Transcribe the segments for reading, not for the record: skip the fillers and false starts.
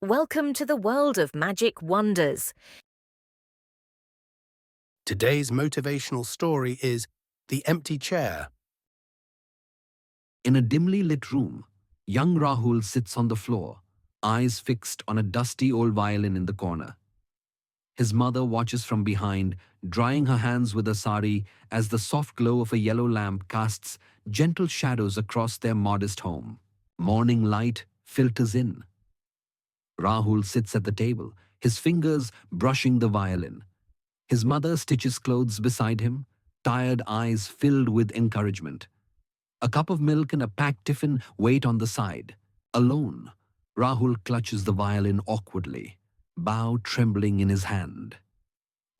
Welcome to the world of magic wonders. Today's motivational story is The Empty Chair. In a dimly lit room, young Rahul sits on the floor, eyes fixed on a dusty old violin in the corner. His mother watches from behind, drying her hands with a sari as the soft glow of a yellow lamp casts gentle shadows across their modest home. Morning light filters in. Rahul sits at the table, his fingers brushing the violin. His mother stitches clothes beside him, tired eyes filled with encouragement. A cup of milk and a packed tiffin wait on the side. Alone, Rahul clutches the violin awkwardly, bow trembling in his hand.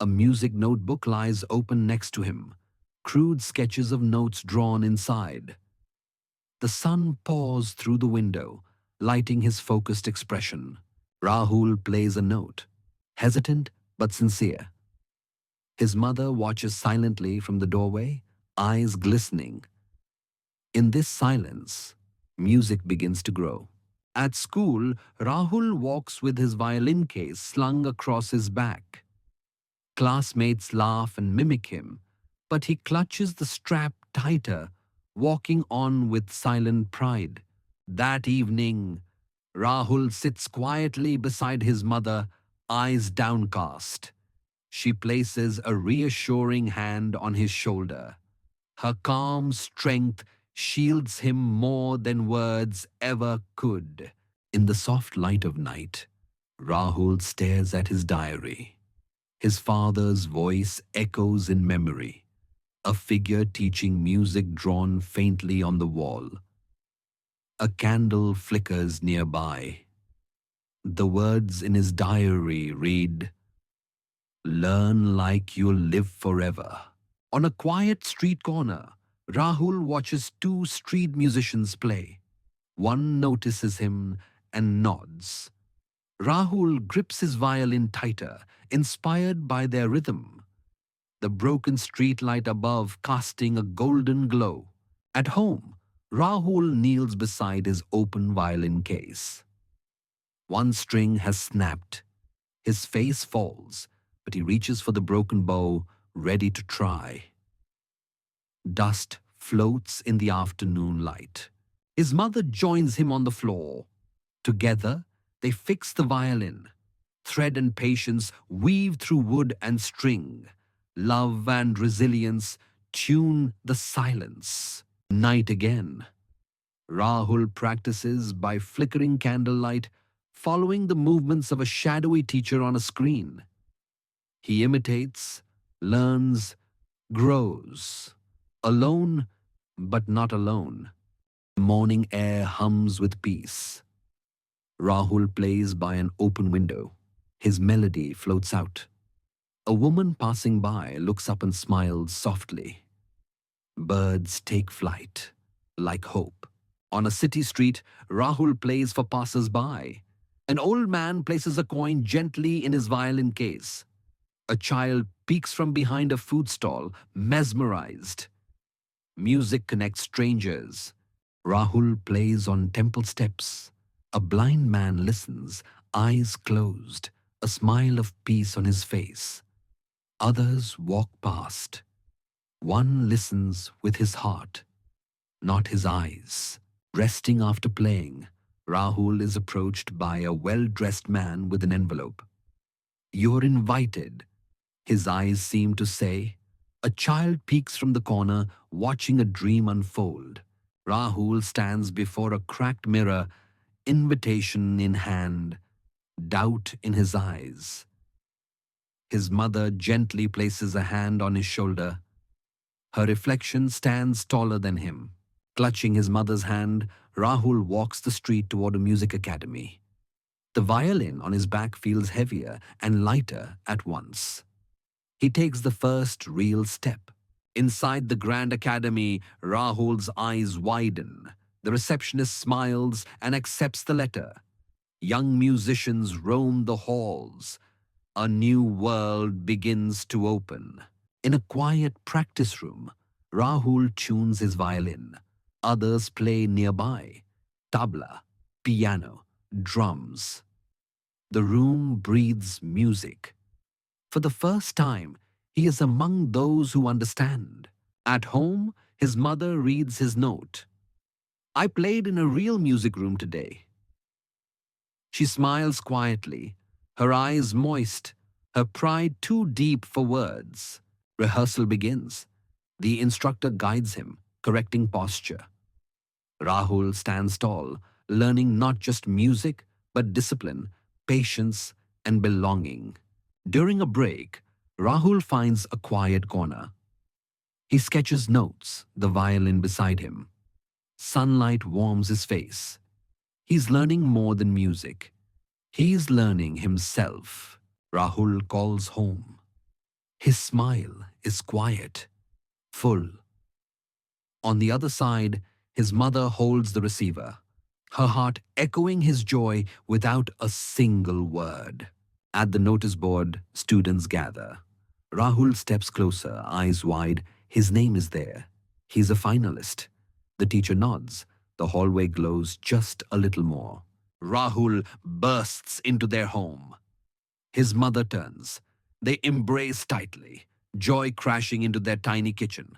A music notebook lies open next to him, crude sketches of notes drawn inside. The sun pours through the window, lighting his focused expression. Rahul plays a note, hesitant but sincere. His mother watches silently from the doorway, eyes glistening. In this silence, music begins to grow. At school, Rahul walks with his violin case slung across his back. Classmates laugh and mimic him, but he clutches the strap tighter, walking on with silent pride. That evening, Rahul sits quietly beside his mother, eyes downcast. She places a reassuring hand on his shoulder. Her calm strength shields him more than words ever could. In the soft light of night, Rahul stares at his diary. His father's voice echoes in memory, a figure teaching music drawn faintly on the wall. A candle flickers nearby. The words in his diary read, "Learn like you'll live forever." On a quiet street corner, Rahul watches two street musicians play. One notices him and nods. Rahul grips his violin tighter, inspired by their rhythm. The broken streetlight above casting a golden glow. At home, Rahul kneels beside his open violin case. One string has snapped. His face falls, but he reaches for the broken bow, ready to try. Dust floats in the afternoon light. His mother joins him on the floor. Together, they fix the violin. Thread and patience weave through wood and string. Love and resilience tune the silence. Night again. Rahul practices by flickering candlelight, following the movements of a shadowy teacher on a screen. He imitates, learns, grows. Alone, but not alone. The morning air hums with peace. Rahul plays by an open window. His melody floats out. A woman passing by looks up and smiles softly. Birds take flight, like hope. On a city street, Rahul plays for passers-by. An old man places a coin gently in his violin case. A child peeks from behind a food stall, mesmerized. Music connects strangers. Rahul plays on temple steps. A blind man listens, eyes closed, a smile of peace on his face. Others walk past. One listens with his heart, not his eyes. Resting after playing, Rahul is approached by a well-dressed man with an envelope. "You're invited," his eyes seem to say. A child peeks from the corner, watching a dream unfold. Rahul stands before a cracked mirror, invitation in hand, doubt in his eyes. His mother gently places a hand on his shoulder. Her reflection stands taller than him. Clutching his mother's hand, Rahul walks the street toward a music academy. The violin on his back feels heavier and lighter at once. He takes the first real step. Inside the grand academy, Rahul's eyes widen. The receptionist smiles and accepts the letter. Young musicians roam the halls. A new world begins to open. In a quiet practice room, Rahul tunes his violin. Others play nearby. Tabla, piano, drums. The room breathes music. For the first time, he is among those who understand. At home, his mother reads his note. I played in a real music room today. She smiles quietly, her eyes moist, her pride too deep for words. Rehearsal begins. The instructor guides him, correcting posture. Rahul stands tall, learning not just music, but discipline, patience, and belonging. During a break, Rahul finds a quiet corner. He sketches notes, the violin beside him. Sunlight warms his face. He's learning more than music. He's learning himself. Rahul calls home. His smile is quiet, full. On the other side, his mother holds the receiver, her heart echoing his joy without a single word. At the notice board, students gather. Rahul steps closer, eyes wide. His name is there. He's a finalist. The teacher nods. The hallway glows just a little more. Rahul bursts into their home. His mother turns. They embrace tightly, joy crashing into their tiny kitchen.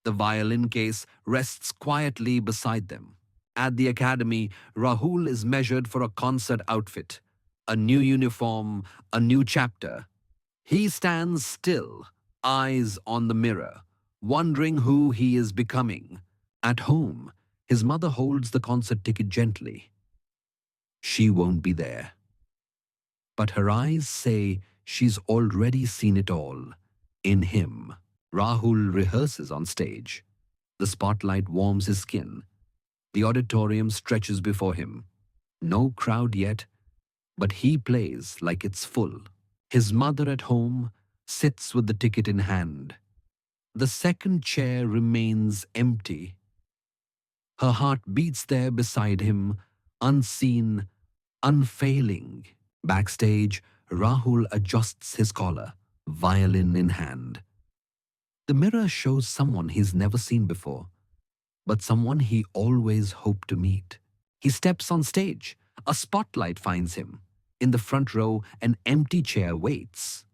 The violin case rests quietly beside them. At the academy, Rahul is measured for a concert outfit, a new uniform, a new chapter. He stands still, eyes on the mirror, wondering who he is becoming. At home, his mother holds the concert ticket gently. She won't be there. But her eyes say she's already seen it all. In him. Rahul rehearses on stage. The spotlight warms his skin. The auditorium stretches before him. No crowd yet, but he plays like it's full. His mother at home sits with the ticket in hand. The second chair remains empty. Her heart beats there beside him, unseen, unfailing. Backstage, Rahul adjusts his collar, violin in hand. The mirror shows someone he's never seen before, but someone he always hoped to meet. He steps on stage. A spotlight finds him. In the front row, an empty chair waits.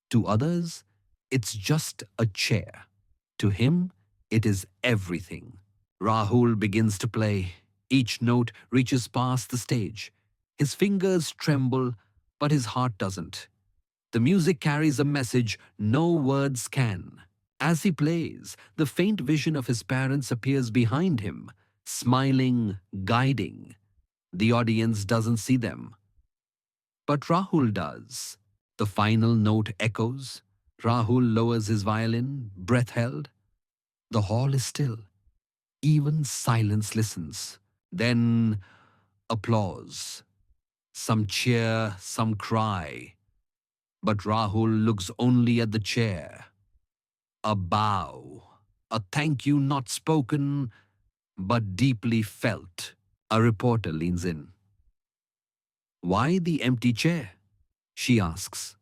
To others, it's just a chair. To him, it is everything. Rahul begins to play. Each note reaches past the stage. His fingers tremble, but his heart doesn't. The music carries a message no words can. As he plays, the faint vision of his parents appears behind him, smiling, guiding. The audience doesn't see them. But Rahul does. The final note echoes. Rahul lowers his violin, breath held. The hall is still. Even silence listens. Then applause. Some cheer, some cry. But Rahul looks only at the chair. A bow. A thank you not spoken, but deeply felt. A reporter leans in. Why the empty chair? She asks.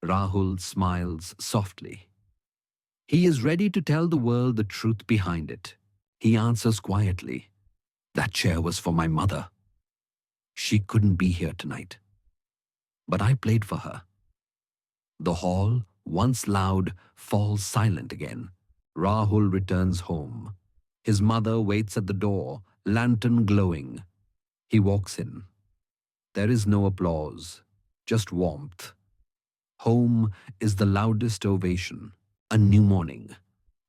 Rahul smiles softly. He is ready to tell the world the truth behind it. He answers quietly. That chair was for my mother. She couldn't be here tonight. But I played for her. The hall, once loud, falls silent again. Rahul returns home. His mother waits at the door, lantern glowing. He walks in. There is no applause, just warmth. Home is the loudest ovation. A new morning.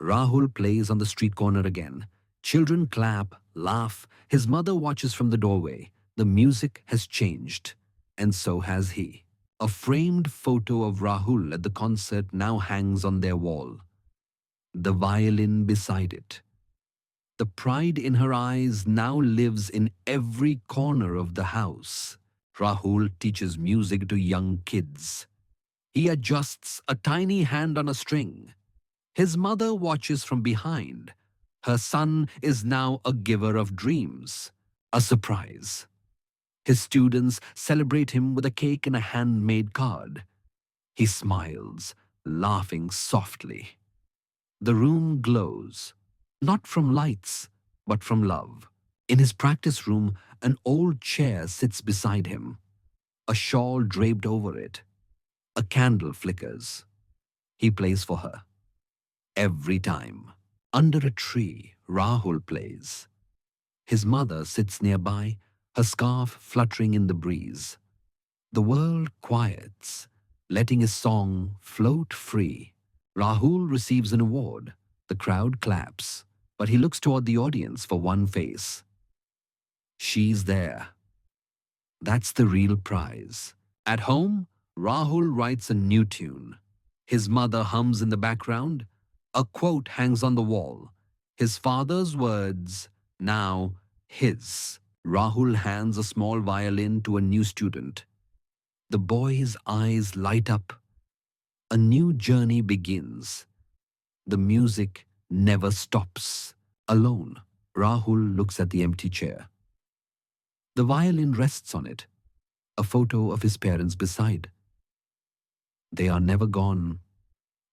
Rahul plays on the street corner again. Children clap, laugh. His mother watches from the doorway. The music has changed, and so has he. A framed photo of Rahul at the concert now hangs on their wall. The violin beside it. The pride in her eyes now lives in every corner of the house. Rahul teaches music to young kids. He adjusts a tiny hand on a string. His mother watches from behind. Her son is now a giver of dreams, a surprise. His students celebrate him with a cake and a handmade card. He smiles, laughing softly. The room glows, not from lights, but from love. In his practice room, an old chair sits beside him, a shawl draped over it. A candle flickers. He plays for her. Every time. Under a tree, Rahul plays. His mother sits nearby, her scarf fluttering in the breeze. The world quiets, letting his song float free. Rahul receives an award. The crowd claps, but he looks toward the audience for one face. She's there. That's the real prize. At home, Rahul writes a new tune. His mother hums in the background. A quote hangs on the wall. His father's words, now his. Rahul hands a small violin to a new student. The boy's eyes light up. A new journey begins. The music never stops. Alone, Rahul looks at the empty chair. The violin rests on it, a photo of his parents beside. They are never gone,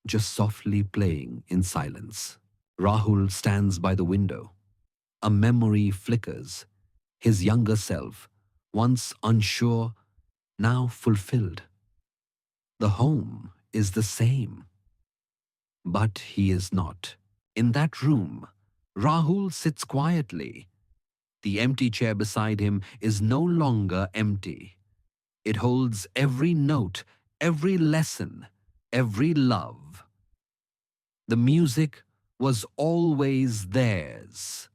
just softly playing in silence. Rahul stands by the window. A memory flickers. His younger self, once unsure, now fulfilled. The home is the same. But he is not. In that room, Rahul sits quietly. The empty chair beside him is no longer empty. It holds every note, every lesson, every love. The music was always theirs.